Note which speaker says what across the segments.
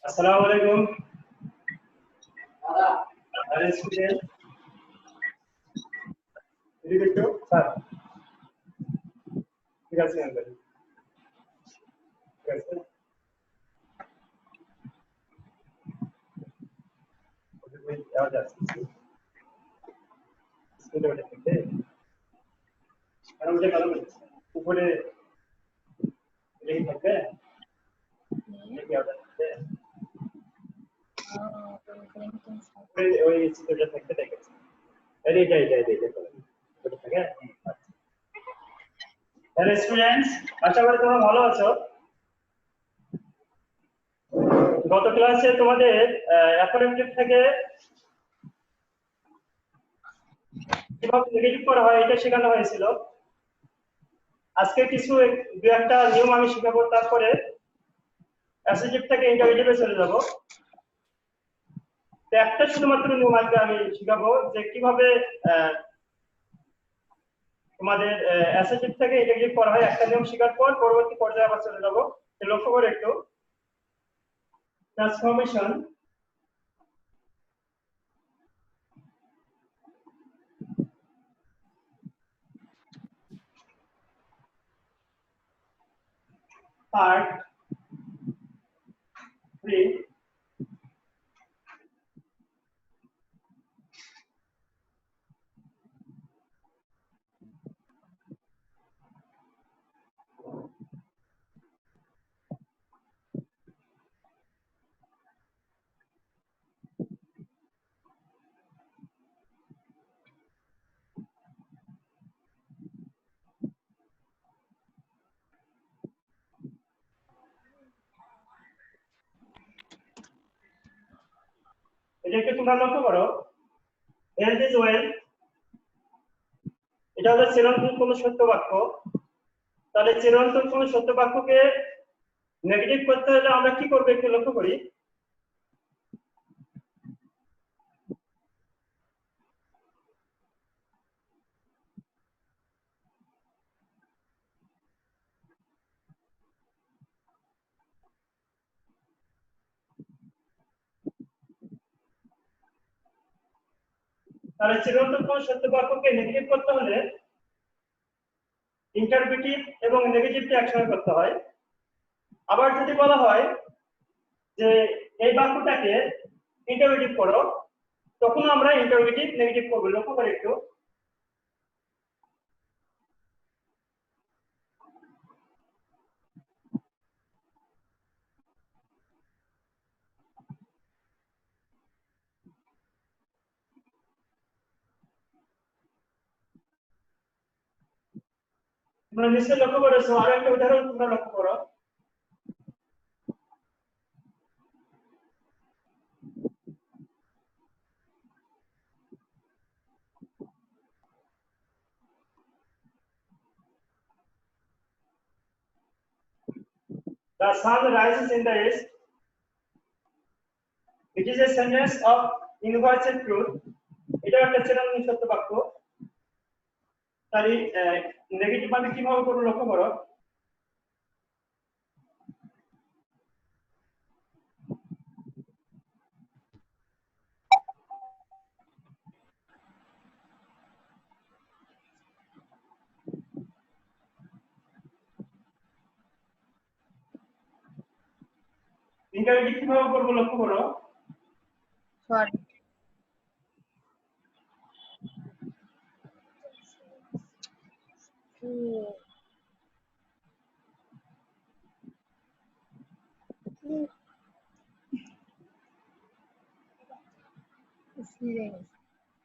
Speaker 1: আসসালামু আলাইকুম আর স্টুডেন্ট এদিকে স্যার ঠিক আছে আঙ্কেল ঠিক আছে ওই আওয়াজ আসছে স্কুলে ওঠে থেকে আর ওটা ভালো উপরে লেগে থাকবে কি আওয়াজ আসছে ওই চিত্রটা থাকতে দেখেছি এই ওটা থাকে হ্যালো স্টুডেন্টস আশা করি তোমরা ভালো আছো গত ক্লাসে তোমাদের অ্যাফার্মেটিভ থেকে কিভাবে নেগেটিভ করা হয় এটা শেখানো হয়েছিল আজকে কিছু দু একটা নিয়ম আমি শেখাবো তারপরে অ্যাসেটিভ থেকে ইন্টারোগেটিভে চলে যাব তো একটা শুধুমাত্র নিয়ম আজকে আমি শেখাবো যে কিভাবে তোমাদের অ্যাসেটিভ থেকে ইন্টারোগেটিভ করা হয় একটা নিয়ম শেখার পর পরবর্তী পর্যায়ে আবার চলে যাব লক্ষ্য করে একটু ট্রান্সফরমেশন পার্ট 3 এটা একটু তোমরা লক্ষ্য করো হেলথ ইজ ওয়েল এটা হলো চিরন্তন কোন সত্য বাক্য তাহলে চিরন্তন কোন সত্য বাক্যকে নেগেটিভ করতে হলে আমরা কি করব একটু লক্ষ্য করি তাহলে চিরন্তন কোন সত্য বাক্যকে নেগেটিভ করতে হলে ইন্টারোগেটিভ এবং নেগেটিভকে একসঙ্গে করতে হয় আবার যদি বলা হয় যে এই বাক্যটাকে ইন্টারোগেটিভ করো তখন আমরা ইন্টারোগেটিভ নেগেটিভ করব লক্ষ্য করে একটু তোমরা নিশ্চয়ই লক্ষ্য করেছো আরো একটা উদাহরণ তোমরা লক্ষ্য করো The sun rises in the east. It is a sentence of universal truth. এটা একটা চিরন্তন সত্য বাক্য তাই নেগেটিভ মানে কিভাবে করব লক্ষ্য করো ইন্টারোগেটিভ কিভাবে করব লক্ষ্য করো
Speaker 2: সরি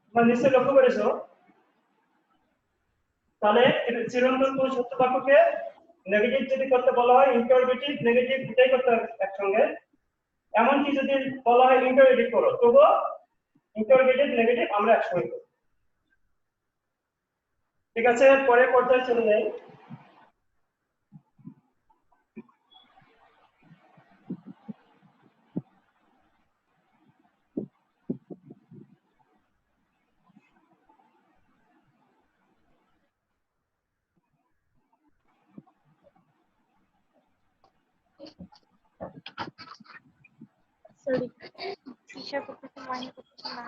Speaker 1: তোমরা নিশ্চয়ই লক্ষ্য করেছো তাহলে চিরন্তন কোন সত্য বাক্যকে নেগেটিভ যদি করতে বলা হয় ইন্টারোগেটিভ নেগেটিভ দুটাই করতে হবে একসঙ্গে এমনকি যদি বলা হয় ইন্টারোগেটিভ করো তবুও ইন্টারোগেটিভ নেগেটিভ আমরা একসঙ্গে করব ঠিক আছে পরের পর্যায়ে চলে যাই
Speaker 2: প্রেসার করতেছে, মনে করতেছে না।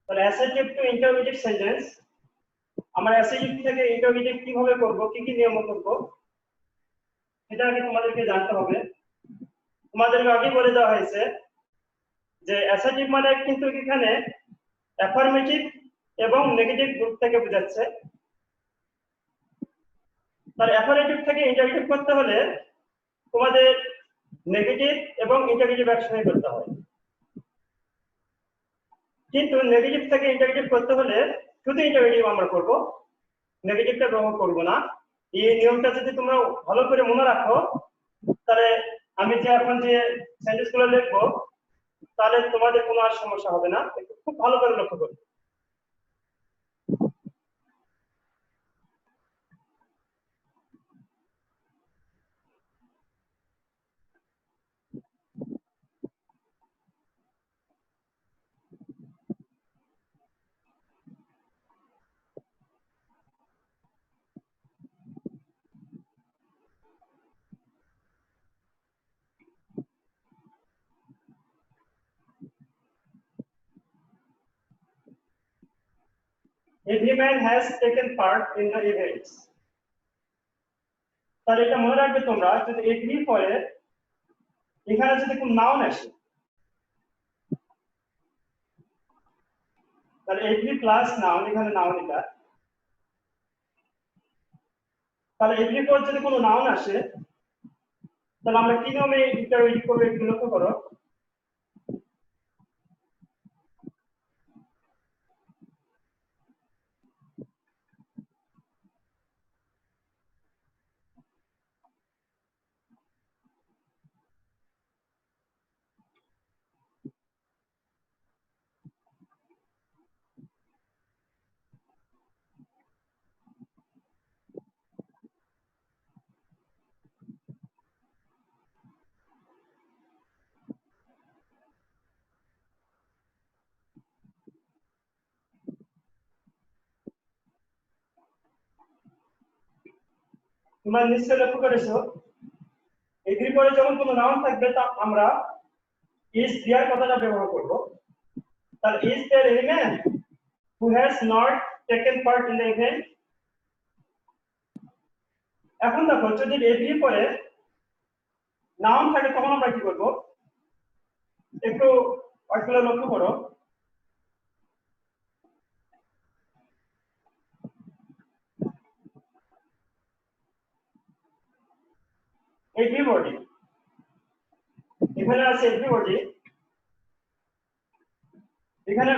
Speaker 1: তাহলে অ্যাসার্টিভ টু ইন্টারমিডিয়েট সেন্টেন্স, আমরা অ্যাসার্টিভ থেকে ইন্টারমিডিয়েট কিভাবে করব, কি কি নিয়ম করব, সেটা আগে তোমাদেরকে জানতে হবে। তোমাদেরকে আগে বলে দেওয়া হয়েছে যে অ্যাসার্টিভ মানে কিন্তু এখানে অ্যাফার্মেটিভ এবং নেগেটিভ গ্রুপ থেকে বোঝাচ্ছে। তার অ্যাফার্মেটিভ থেকে ইন্টারমিডিয়েট করতে হলে তোমাদের নেগেটিভ এবং ইন্টারমিডিয়েট একসঙ্গে করতে হয়। কিন্তু নেগেটিভ থেকে ইন্টারমিডিয়েট করতে হলে শুধু ইন্টারমিডিয়েট আমরা করব, নেগেটিভটা ব্যবহার করব না। এই নিয়মটা যদি তোমরা ভালো করে মনে রাখো, তাহলে আমি যে এখন যে সেন্টেন্সগুলো লিখবো, তাহলে তোমাদের কোনো আর সমস্যা হবে না। একটু খুব ভালো করে লক্ষ্য করবে। Every man has taken part in the events. তাহলে এটা মনে রাখবে তোমরা, যদি এগ্রি পরে এখানে যদি কোনো নাউন আসে, তাহলে এগ্রি প্লাস নাউন, এখানে নাউন এটা, তাহলে এগ্রি পর যদি কোনো নাউন আসে, তাহলে আমরা কি নিয়মে ইন্টারভিউ করবো একটু লক্ষ্য করো। তোমরা নিশ্চয়ই লক্ষ্য করেছো, এগ্রি পরে যখন কোনো নাউন থাকবে তা আমরা ইজ দেয়ার কথাটা ব্যবহার করব। তাহলে is there any man who has not taken part in the event. এখন দেখো, যদি এগ্রি পরে নাউন থাকে তখন আমরা কি করব, একটু আসলে লক্ষ্য করো। এভরিবডি, এখানে আছে এভরিবডি, এখানে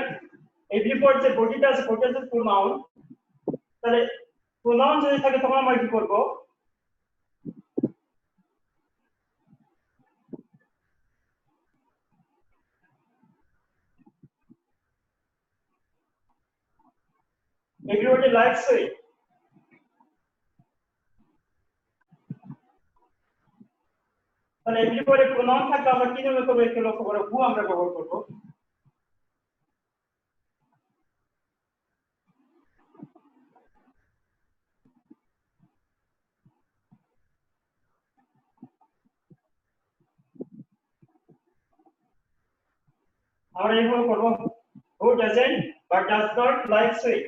Speaker 1: এভরিবডি যে বডিটা আছে ওটা হচ্ছে প্রোনাউন। তাহলে প্রোনাউন যদি থাকে তখন আমরা কি করব, এভরিবডি লাইকস ইট। তাহলে এভরিবডি প্রোনাউন থাকলে আমরা কি নিয়মে করব একটু লক্ষ্য করো, হু আমরা ব্যবহার করব। আমরা এইভাবে করব, হু ডাজন্ট বা ডাজ নট লাইক সুইট।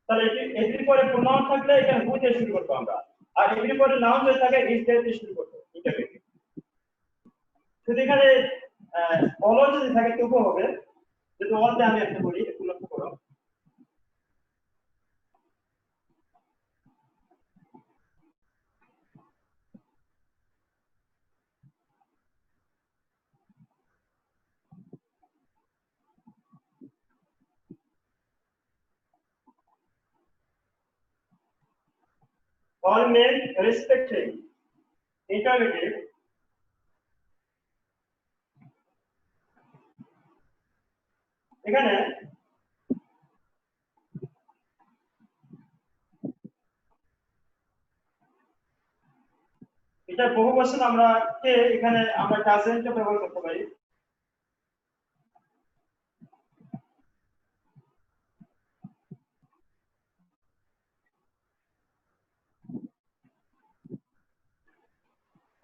Speaker 1: তাহলে এভরি পরে প্রোনাউন থাকলে এখানে হু দিয়ে শুরু করব আমরা, আর এভরি পরে নাউন যদি থাকে ইজ দিয়ে শুরু করব ইন্টারভিউ। যদি এখানে অল যদি থাকে তবুও হবে, যদি অল দিয়ে আমি একটা বলি একটু লক্ষ্য করো। All men respect him. Interrogative. এখানে এটা বহু বচন আমরা কে এখানে আমরা ডাজেন্ট ব্যবহার করতে পারি।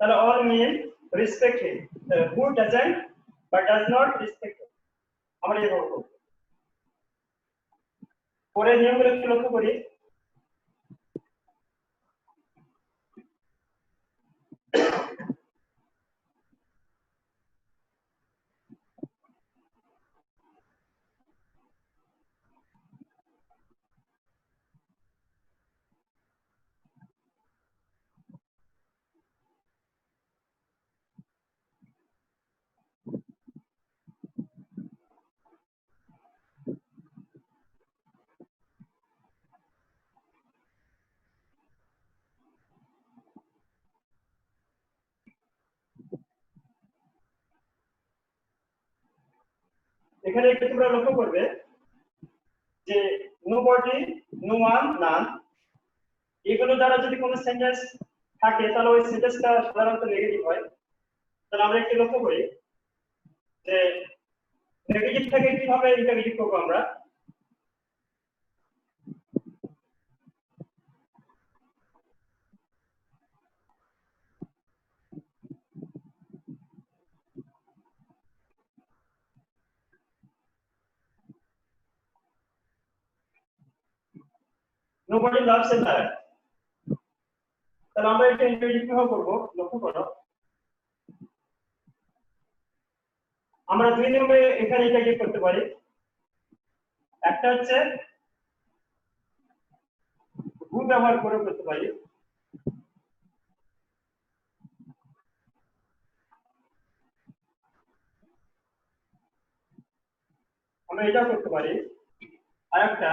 Speaker 1: তাহলে all mean respect him, who doesn't but does not respect him, আমরা এইভাবে বলবো। পরের নিয়মগুলো একটু লক্ষ্য করি। এখানে একটু তোমরা লক্ষ্য করবে যে নোবডি, নো ওয়ান, নান, এগুলো দ্বারা যদি কোনো সেন্টেন্স থাকে তাহলে ওই সেন্টেন্সটা সাধারণত নেগেটিভ হয়। তাহলে আমরা একটু লক্ষ্য করি যে নেগেটিভ থেকে কিভাবে ইন্টারগেটিভ করবো আমরা। Nobody loves a liar, তাহলে আমরা এটা ইন্টারগেটিভ কিভাবে করবো লক্ষ্য করো। আমরা দুই নিয়মে এখানে ইন্টারগেটিভ করতে পারি। একটা হচ্ছে হু ব্যবহার করে করতে পারি, আমরা এটাও করতে পারি। আরেকটা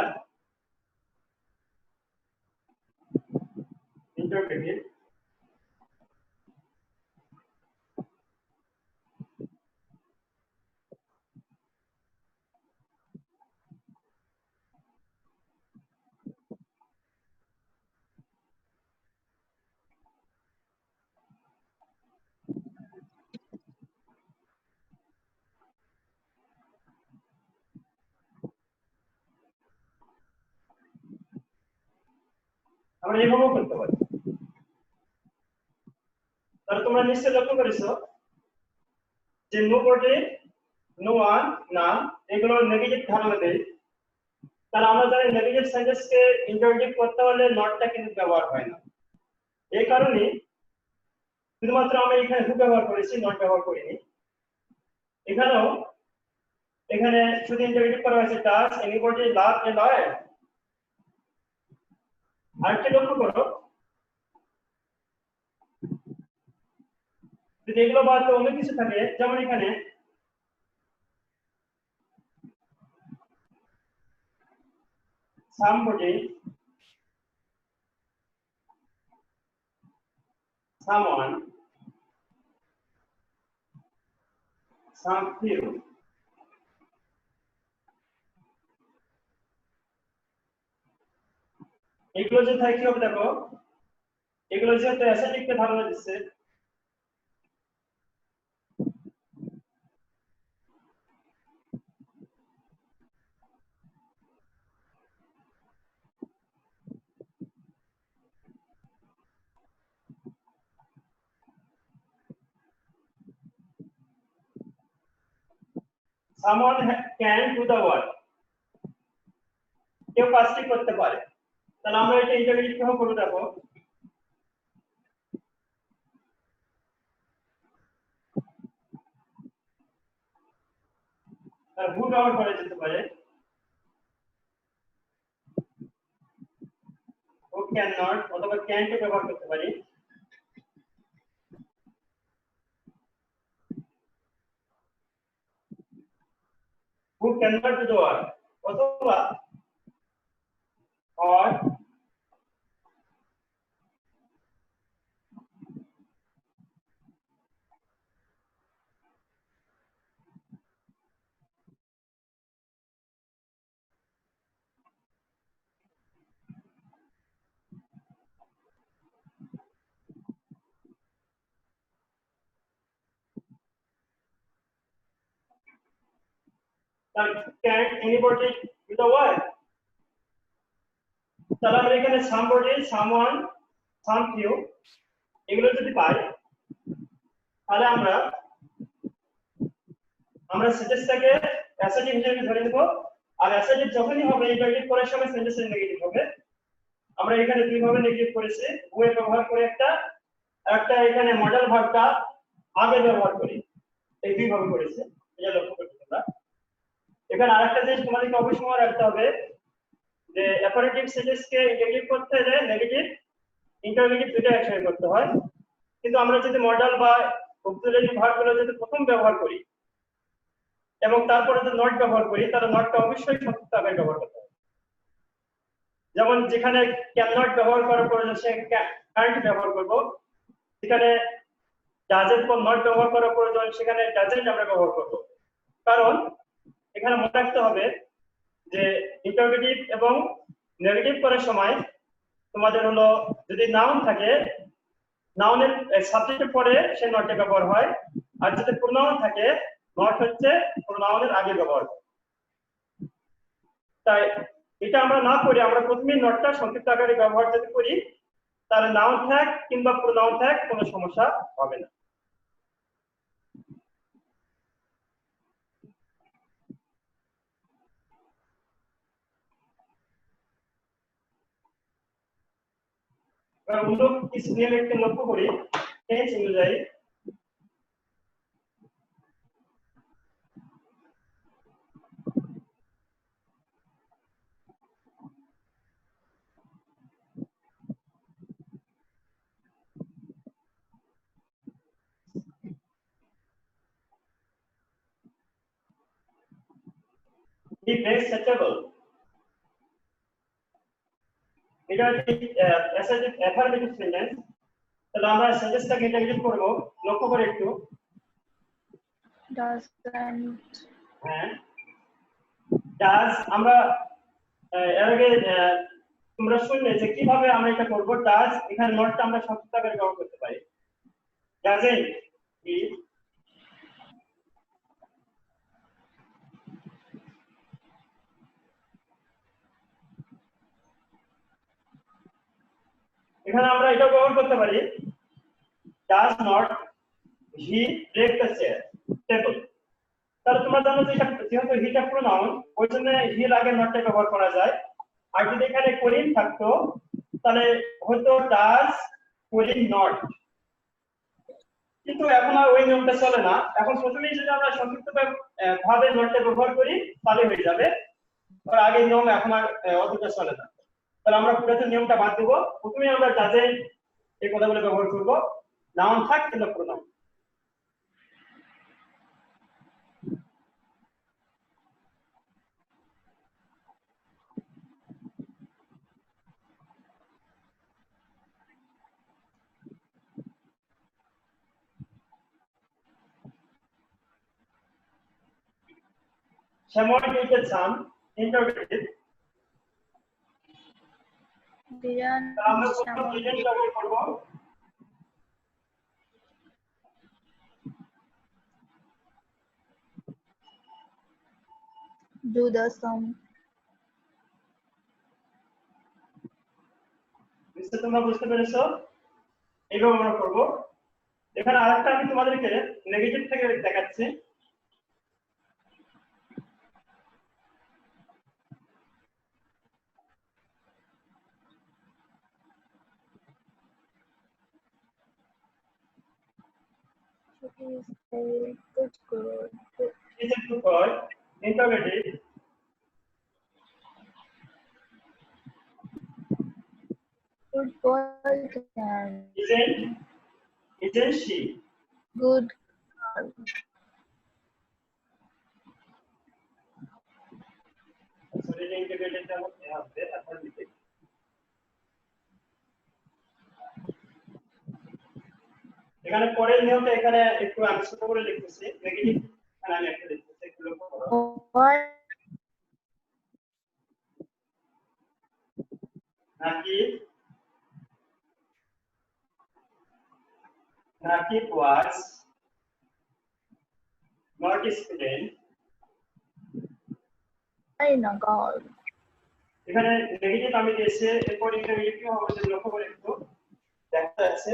Speaker 1: ইন্টারগেটিভ, আমরা এইভাবেও করতে পারি। তাহলে তোমরা নিশ্চয়ই লক্ষ্য করেছো যে নোবডি, নো ওয়ান, নান এগুলো নেগেটিভ ধারণা দেয়। তাহলে আমরা জানি নেগেটিভ সেন্টেন্সকে ইন্টারগেটিভ করতে হলে নটটা কিন্তু ব্যবহার হয় না। এই কারণে শুধুমাত্র আমরা এখানে হু ব্যবহার করেছি, নট ব্যবহার করিনি। এখানেও এখানে শুধু ইন্টারগেটিভ করা হয়েছে does anybody love a lawyer. আরেকটা লক্ষ্য করো, যদি এগুলো বাদ দিয়ে অন্য কিছু থাকে, যেমন এখানে somebody, someone, some few, এগুলো যে থাকে কি হবে দেখো, এগুলো যেহেতু অ্যাসেটিককে ধারণা দিচ্ছে, someone can do the work, কেউ কাজটি করতে পারে। তাহলে আমরা এটা ইন্টারগেটিভ কিভাবে করবো দেখো, হু ব্যবহার করা যেতে পারে, হু ক্যান নট অথবা ক্যান কে ব্যবহার করতে পারি। Who can not do the work অথবা or can anybody do the work। তাহলে আমরা এখানে somebody, someone, some few এগুলো যদি পাই তাহলে আমরা সেন্টেন্সটাকে অ্যাসার্টিভ হিসেবে ধরে নেব। আর অ্যাসার্টিভ যখনই হবে ইন্টারোগেটিভ করার সময় সেন্টেন্সের নেগেটিভ হবে। আমরা এখানে দুইভাবে নেগেটিভ করেছি, ওয়ে ব্যবহার করে একটা এখানে মডেল ভার্বটা আগে ব্যবহার করি, এই দুইভাবে করেছি, এটা লক্ষ্য করতে তোমরা। এখানে আরেকটা জিনিস তোমাদেরকে অবশ্যই মনে রাখতে হবে যে অ্যাপারেটিভ সেন্টেন্সকে নেগেটিভ করতে হলে নেগেটিভ ইন্টারোগেটিভ দুটো একসাথে করতে হয়। কিন্তু আমরা যদি মডেল বা অক্সিলারি ভার্বগুলো যদি প্রথম ব্যবহার করি এবং তারপরে যদি নট ব্যবহার করি, তাহলে নটটা অবশ্যই সত্যতা আগে ব্যবহার করতে হবে। যেমন যেখানে ক্যান নট ব্যবহার করার প্রয়োজন সে ক্যান্ট ব্যবহার করব, যেখানে ডাজেন্ট বা নট ব্যবহার করার প্রয়োজন সেখানে ডাজেন্ট আমরা ব্যবহার করব। কারণ এখানে মনে রাখতে হবে যে ইন্টারোগেটিভ এবং নেগেটিভ করার সময় তোমাদের হলো যদি নাউন থাকে, নাউনের সাবজেক্টের পরে সে নটে ব্যবহার হয়, আর যদি প্রোনাউন থাকে নট হচ্ছে প্রোনাউনের আগে ব্যবহার হয়। তাই এটা আমরা না করে আমরা প্রথমেই নটটা সংক্ষিপ্ত আকারে ব্যবহার যদি করি, তাহলে নাউন থাক কিংবা প্রোনাউন থাক কোনো সমস্যা হবে না। অন্য কিছু নিয়ম একটু লক্ষ্য করি টেন্স অনুযায়ী। Be very searchable. এটা হচ্ছে অ্যাসার্টিভ অ্যাফার্মেটিভ সেন্টেন্স। তাহলে আমরা সেন্টেন্সটাকে ইন্টারোগেটিভ করব, লক্ষ্য করে একটু।
Speaker 2: doesn't
Speaker 1: হ্যাঁ, ডাজ আমরা এর আগে তোমরা শুনলে যে কিভাবে আমরা এটা করব। ডাজ এখানে নটটা আমরা সংক্ষিপ্ত আকারে ব্যবহার করতে পারি। ডাজেন্ট হি, এখানে আমরা এটা ব্যবহার করতে পারি does not he break the chair table. তাহলে তোমরা জানো যে এটা যেহেতু হিটা প্রোনাউন, ওই জন্য হি আগে নটটা ব্যবহার করা যায়। আর যদি এখানে করিন থাকতো তাহলে হয়তো ডাজ করিন নট, কিন্তু এখন আর ওই নিয়মটা চলে না। এখন প্রথমেই যদি আমরা সংক্ষিপ্ত ভাবে নটটা ব্যবহার করি তাহলে হয়ে যাবে, আর আগের নিয়ম এখন আর অতটা চলে না। তাহলে আমরা পুরাতন নিয়মটা বাদ দেব, প্রথমেই আমরা ডাজেন্ট এই কথাগুলো ব্যবহার করব, নাউন থাক কিংবা pronoun. Samuel took a son, interrogative. আমরা প্রথম প্রেজেন্ট ব্যবহার করব।
Speaker 2: do the sum
Speaker 1: নিশ্চয়ই তোমরা বুঝতে পেরেছো, এইভাবে আমরা করব। এখানে আরেকটা আমি তোমাদেরকে নেগেটিভ থেকে দেখাচ্ছি।
Speaker 2: is a good girl.
Speaker 1: Is a good boy, interrogative.
Speaker 2: Good boy can
Speaker 1: Isn't she?
Speaker 2: good girl.
Speaker 1: Sorry, integrated টা হবে affirmative. এখানে পরের নিয়মটা এখানে একটু আমি ছোট করে লিখতেছি, নেগেটিভ এখানে আমি একটা লিখতেছি, একটু লক্ষ্য করো।
Speaker 2: Boy
Speaker 1: Nakib was not a student.
Speaker 2: না girl.
Speaker 1: এখানে নেগেটিভ আমি দিয়েছি, এরপর ইন্টারোগেটিভ হবে, যদি লক্ষ্য করে একটু দেখা যাচ্ছে।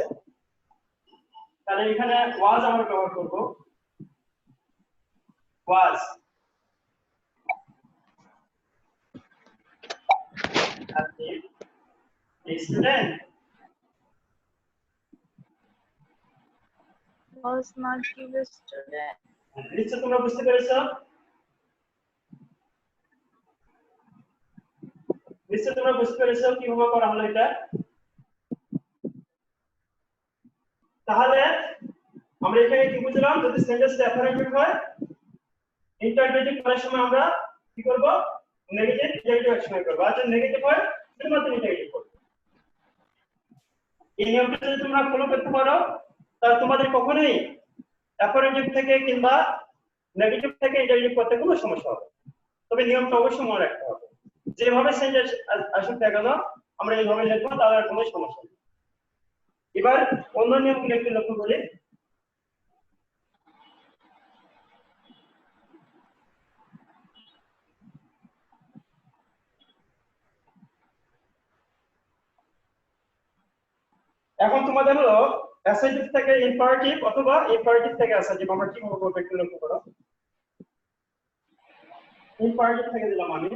Speaker 1: তাহলে এখানে ওয়াজ আমরা ব্যবহার করব was student
Speaker 2: Was not give student.
Speaker 1: নিশ্চয় তোমরা বুঝতে পেরেছো কিভাবে করা হলো এটা তাহলে আমরা এখানে কি বুঝলাম যদি সেন্টেন্সটা অ্যাফার্মেটিভ হয় ইন্টারভেটিভ করার সময় আমরা কি করব নেগেটিভ অ্যাকশন করব আর যদি নেগেটিভ হয় শুধুমাত্র নেগেটিভ করব এই নিয়মটা যদি তোমরা ফলো করতে পারো তাহলে তোমাদের কখনোই অ্যাফার্মেটিভ থেকে কিংবা নেগেটিভ থেকে ইন্টারভেটিভ করতে কোনো সমস্যা হবে তবে নিয়মটা অবশ্যই মনে রাখতে হবে যেভাবে সেন্টেন্স আসুক না কেন আমরা এইভাবে লিখবো তাহলে কোনো সমস্যা নেই এবার অন্য নিয়মগুলো একটু লক্ষ্য করি এখন তোমাদের হলো অ্যাসার্টিভ থেকে ইম্পারেটিভ অথবা ইম্পারেটিভ থেকে অ্যাসার্টিভ আমরা কিভাবে করব একটু লক্ষ্য করো ইম্পারেটিভ থেকে দিলাম আমি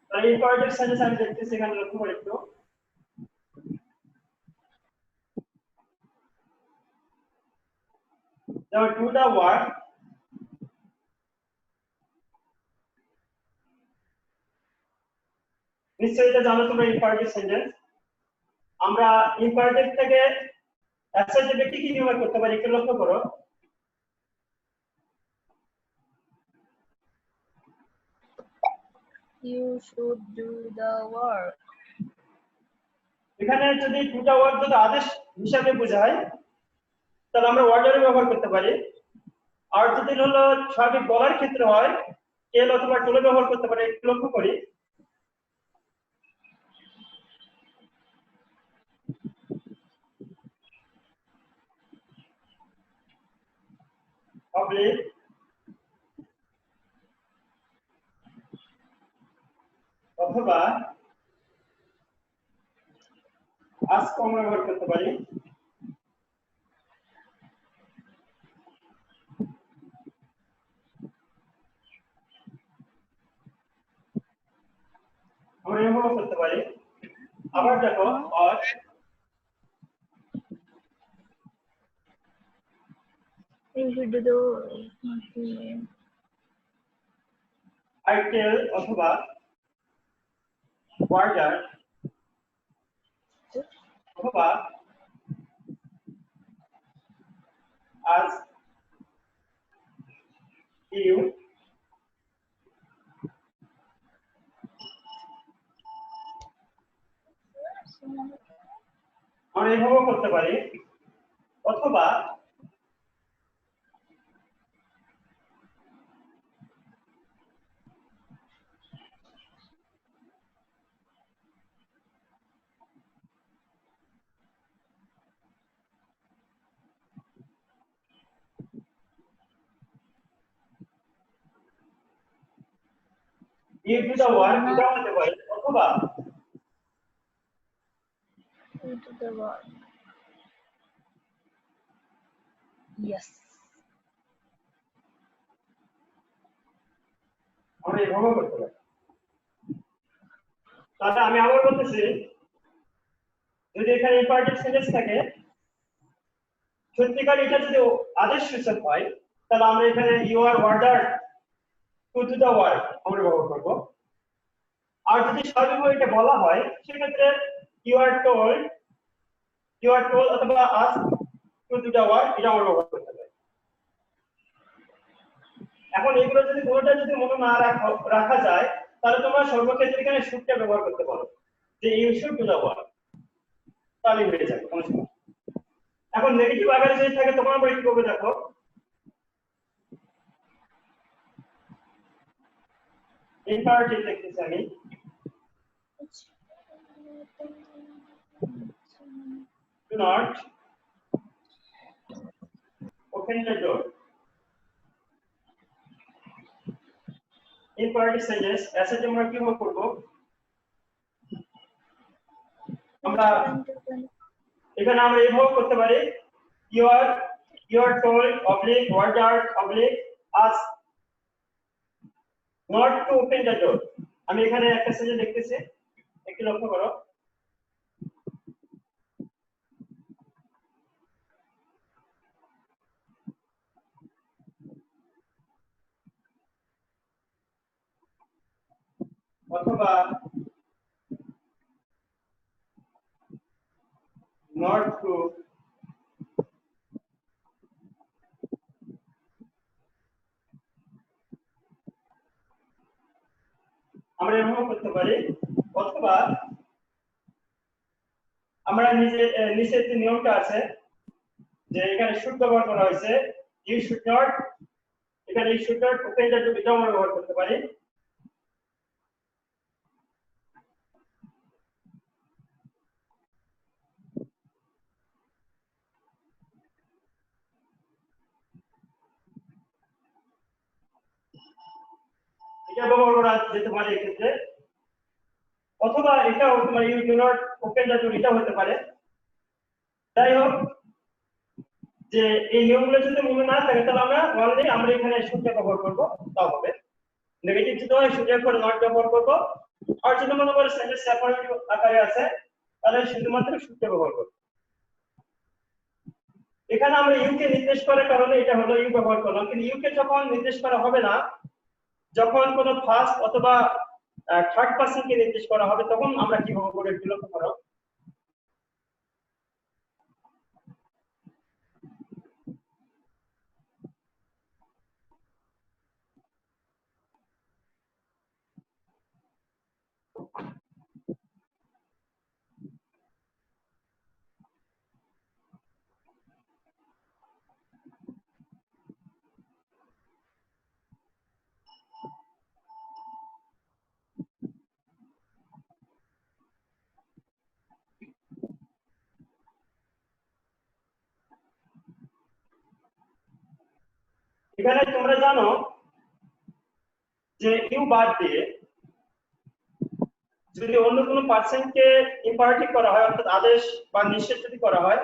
Speaker 1: তাহলে ইম্পারেটিভ সেন্টেন্স আমি দেখতেছি এখানে লক্ষ্য করে একটু যেমন টু দা ওয়ার্ক নিশ্চয়ই এটা জানো তোমরা ইম্পারেটিভ সেন্টেন্স আমরা ইম্পারেটিভ থেকে অ্যাসার্টিভ কি কি নিয়ম করতে পারি একটু লক্ষ্য করো
Speaker 2: You should do the work.
Speaker 1: এখানে যদি টু দা ওয়ার্ক যদি আদেশ হিসাবে বোঝায় তাহলে আমরা অর্ডারে ব্যবহার করতে পারি আর যদি হলো স্বাভাবিক বলার ক্ষেত্রে হয় কেল অথবা টুলে ব্যবহার করতে পারি একটু লক্ষ্য করি পাবলিক অথবা আস্ক আমরা ব্যবহার করতে পারি আমরা এভাবে করতে পারি আবার দেখো or
Speaker 2: You should do the work. Okay.
Speaker 1: I tell অথবা order অথবা ask you আমরা এভাবে করতে পারি অথবা you do the work এটাও হতে পারে অথবা
Speaker 2: You do the work. Yes.
Speaker 1: আমরা এভাবে করতে পারি তাহলে আমি আবার বলতেছি যদি এখানে ইম্পারেটিভ সেন্টেন্স থাকে সত্যিকার এটা যদি আদেশ সূচক হয় তাহলে আমরা এখানে you are order to do the work আমরা ব্যবহার করব আর যদি স্বাভাবিকভাবে এটা বলা হয় সেক্ষেত্রে ইউ আর টোল্ড অথবা ask to do the work এটা আমরা ব্যবহার করতে পারি এখন এগুলো যদি কোনোটা যদি মনে না রাখা যায় তাহলে তোমরা সর্বক্ষেত্রে এখানে শুডটা ব্যবহার করতে পারো যে you should do the work তাহলে হয়ে যাবে কোনো সমস্যা এখন নেগেটিভ আকারে যদি থাকে তখন আমরা কি করব দেখো ইম্পারেটিভ লিখতেছি আমি do not open the door. Imperative sentences asset আমরা কিভাবে করব? আমরা এখানে আমরা এইভাবে করতে পারি you are told oblique ordered oblique ask not to open the door. আমি এখানে একটা সেন্টেন্স লিখতেছি, একটু লক্ষ্য করো। অথবা not to আমরা এভাবে করতে পারি, অথবা আমরা নিচে যে নিয়মটা আছে যে এখানে শুড ব্যবহার করা হয়েছে ইউ শুড নট, এখানে you should not open the door এটাও আমরা ব্যবহার করতে পারি। এটা ব্যবহার করা যেতে পারে এক্ষেত্রে, অথবা এটাও তোমার you do not open the door এটা হতে পারে। যাই হোক, যে এই নিয়মগুলো যদি মনে না থাকে তাহলে আমরা এখানে শুডটা ব্যবহার করব, তাও হবে। নেগেটিভ যদি হয় শুডের পরে নট ব্যবহার করব, আর যদি মনে করে সেন্টেন্স সেপারেটিভ আকারে আছে তাহলে শুধুমাত্র শুডটা ব্যবহার করব। এখানে আমরা ইউ কে নির্দেশ করার কারণে এটা হলো ইউ ব্যবহার করলাম, কিন্তু ইউ কে যখন নির্দেশ করা হবে না, যখন কোনো ফার্স্ট অথবা থার্ড পারসন কে নির্দেশ করা হবে তখন আমরা কিভাবে করে একটু লক্ষ্য করো। এখানে তোমরা জানো যে ইউ বাদ দিয়ে যদি অন্য কোনো পার্সনকে ইম্পারেটিভ করা হয়, অর্থাৎ আদেশ বা নিষেধ যদি করা হয়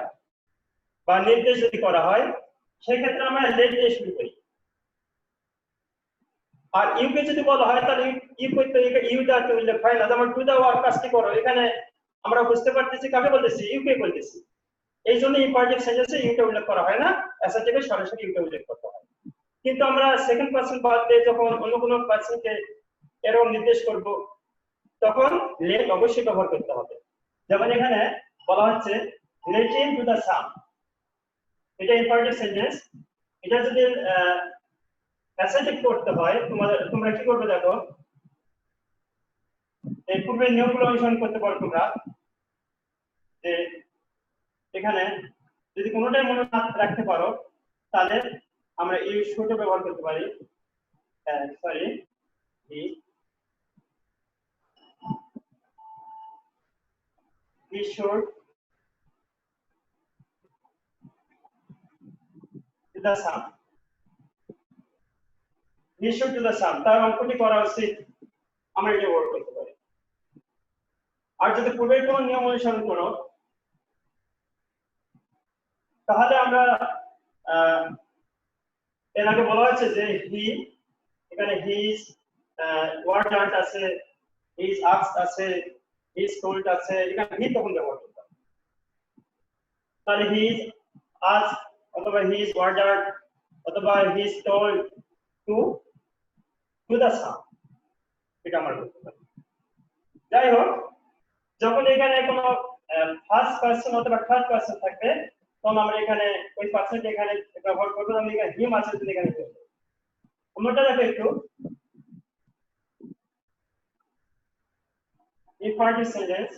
Speaker 1: বা নির্দেশ যদি করা হয়, সেই ক্ষেত্রে আমরা লেট দিয়ে শুরু করি। আর ইউ কে যদি বলা হয় তাহলে ইউ করতে ইউ দা টু উল্লেখ হয় না, যেমন টু দা ওয়ার্ক কাজটি করো, এখানে আমরা বুঝতে পারতেছি কাকে বলতেছি, ইউ কে বলতেছি। এই জন্য ইম্পারেটিভ সেন্টেন্সে ইউটা উল্লেখ করা হয় না, অ্যাসার্টিভে সরাসরি ইউটা উল্লেখ করতে হয়। কিন্তু আমরা সেকেন্ড পারসন বাদ দিয়ে যখন অন্য কোনো পারসনকে এরকম নির্দেশ করব তখন লেট অবশ্যই ব্যবহার করতে হবে। যেমন এখানে বলা হচ্ছে লেট হিম টু দা সাম, এটা ইম্পারেটিভ সেন্টেন্স। এটা যদি অ্যাসার্টিভ করতে হয় তোমরা কি করবে দেখো, এই পূর্বের নিয়মগুলো অনুসরণ করতে পারো তোমরা। যে এখানে যদি কোনোটাই মনে না রাখতে পারো তাহলে আমরা ইউ শুড ব্যবহার করতে পারি, sorry he should do the sum, he should do the sum, তার অঙ্কটি করা উচিত, আমরা এটা ব্যবহার করতে পারি। আর যদি পূর্বের কোনো নিয়ম অনুসরণ করো তাহলে আমরা এর আগে বলা হয়েছে যে হি, এখানে হিজ ওয়ার্ড আর্ট আছে, হিজ আস্ক আছে, হিজ টোল্ড আছে, এখানে হি তখন ব্যবহার করতে হবে। তাহলে হিজ আস্ক অথবা হিজ ওয়ার্ড আর্ট অথবা he's told to do the same, এটা আমরা করতে পারি। যাই হোক, যখন এখানে কোনো ফার্স্ট পারসন অথবা থার্ড পারসন থাকবে তখন আমরা এখানে ওই পারসনটা এখানে ব্যবহার করব, আমি এখানে হিম আছে এখানে করব। অন্যটা দেখো একটু, imperative sentence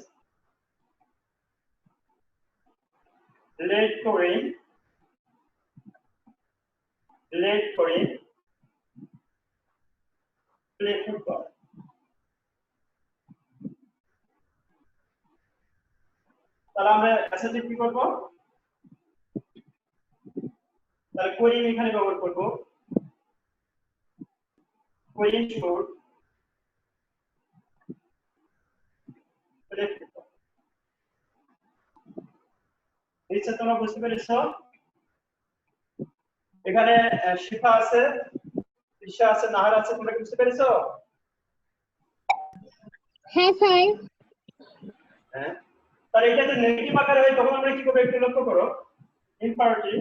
Speaker 1: late Corinne play football। তাহলে আমরা অ্যাসার্টিভ কি করব, তাহলে কোরিং এখানে ব্যবহার করব কোরিং শুড নিশ্চয় তোমরা বুঝতে পেরেছো এখানে শিফা আছে ঈশা আছে নাহার আছে তোমরা কি বুঝতে পেরেছো
Speaker 2: হ্যাঁ স্যার
Speaker 1: হ্যাঁ তাহলে এটা যে নেগেটিভ আকারে হয় তখন আমরা কি করব একটু লক্ষ্য করো imperative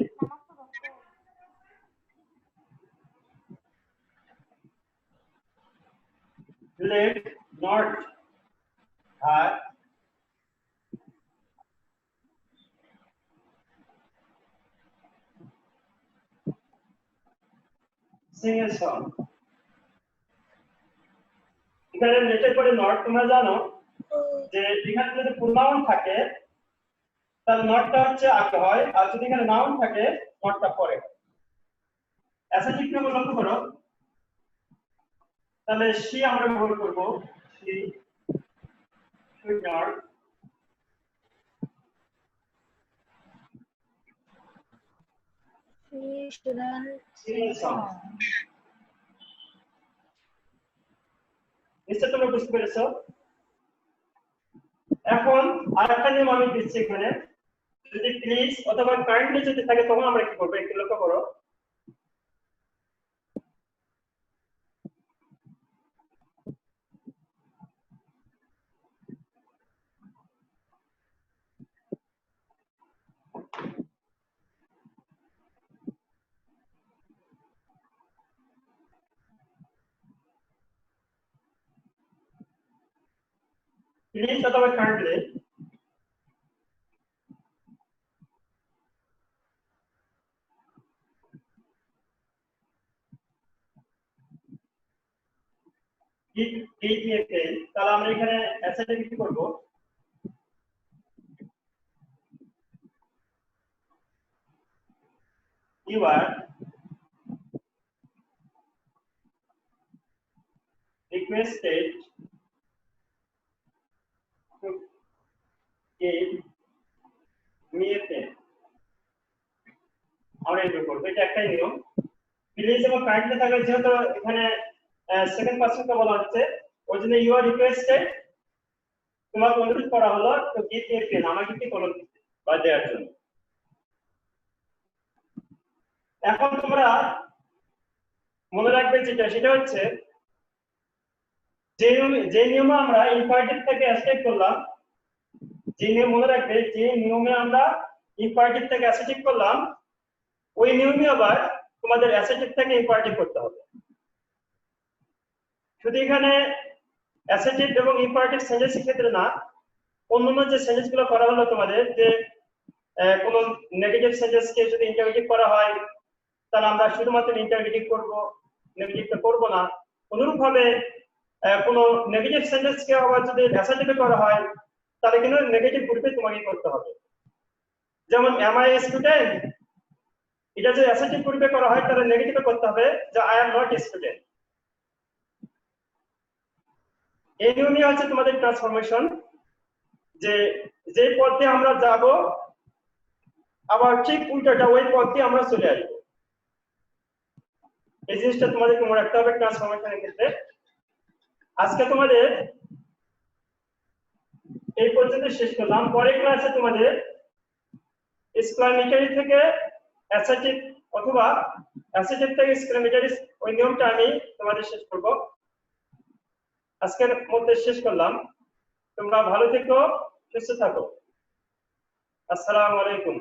Speaker 1: let not have sing a song এখানে লেটের পরে নট তোমরা জানো যে এখানে যদি প্রোনাউন থাকে তাহলে নটটা হচ্ছে আগে হয় আর যদি এখানে নাউন থাকে নটটা পরে হয় অ্যাসাইটিভ নিয়ম লক্ষ্য করো তাহলে she আমরা ব্যবহার করব she should not sing a song নিশ্চয় তোমরা বুঝতে পেরেছো এখন আরেকটা নিয়ম আমি দিচ্ছি এখানে যদি প্লিজ অথবা কাইন্ডলি যদি থাকে তখন আমরা কি করব একটু লক্ষ্য করো প্লিজ অথবা কাইন্ডলি তাহলে আমরা এখানে অ্যাসাইনমেন্ট কি করব you are requested to give me a pen আমরা এটা করব এটা একটাই নিয়ম প্লিজ এবং কাইন্ডলি থাকলে যেহেতু এখানে সেকেন্ড পারসনকে বলা হচ্ছে ওই জন্য ইউ আর রিকোয়েস্টেড তোমাকে অনুরোধ করা হলো তো গিভ মি পেন আমাকে কি কলম দিতে বা দেওয়ার জন্য এখন তোমরা মনে রাখবে যেটা সেটা হচ্ছে যে নিয়মে আমরা ইম্পারেটিভ থেকে অ্যাসেটিভ করলাম যে নিয়ম মনে রাখবে যে নিয়মে আমরা ইম্পারেটিভ থেকে অ্যাসেটিভ করলাম ওই নিয়মে আবার তোমাদের অ্যাসেটিভ থেকে ইম্পারেটিভ করতে হবে শুধু এখানে অ্যাসেটিভ এবং ইম্পারেটিভ সেন্টেন্সের ক্ষেত্রে না অন্যান্য যে সেন্টেন্সগুলো করা হলো তোমাদের যে কোনো নেগেটিভ সেন্টেন্সকে যদি ইন্টারোগেটিভ করা হয় তাহলে আমরা শুধুমাত্র ইন্টারোগেটিভ করব নেগেটিভটা করব না অনুরূপভাবে কোনো নেগেটিভ সেন্টেন্সকে আবার যদি অ্যাসার্টিভ করা হয় তাহলে কিন্তু নেগেটিভ গ্রুপে তোমাকে করতে হবে যেমন am I a student এটা যদি অ্যাসার্টিভ গ্রুপে করা হয় তাহলে নেগেটিভে করতে হবে যে I am not a student এই নিয়মই হচ্ছে তোমাদের ট্রান্সফরমেশন যে যে পথে আমরা যাব আবার ঠিক উল্টোটা ওই পথে আমরা চলে আসব এই জিনিসটা তোমাদেরকে মনে রাখতে হবে ট্রান্সফরমেশনের ক্ষেত্রে আজকে তোমাদের এই পর্যন্ত শেষ করলাম পরের ক্লাসে তোমাদের এক্সক্লামেটরি থেকে অ্যাসার্টিভ অথবা অ্যাসার্টিভ থেকে এক্সক্লামেটরি ওই নিয়মটা আমি তোমাদের শেষ করব আজকের মধ্যে শেষ করলাম তোমরা ভালো থেকো সুস্থ থাকো আসসালামু আলাইকুম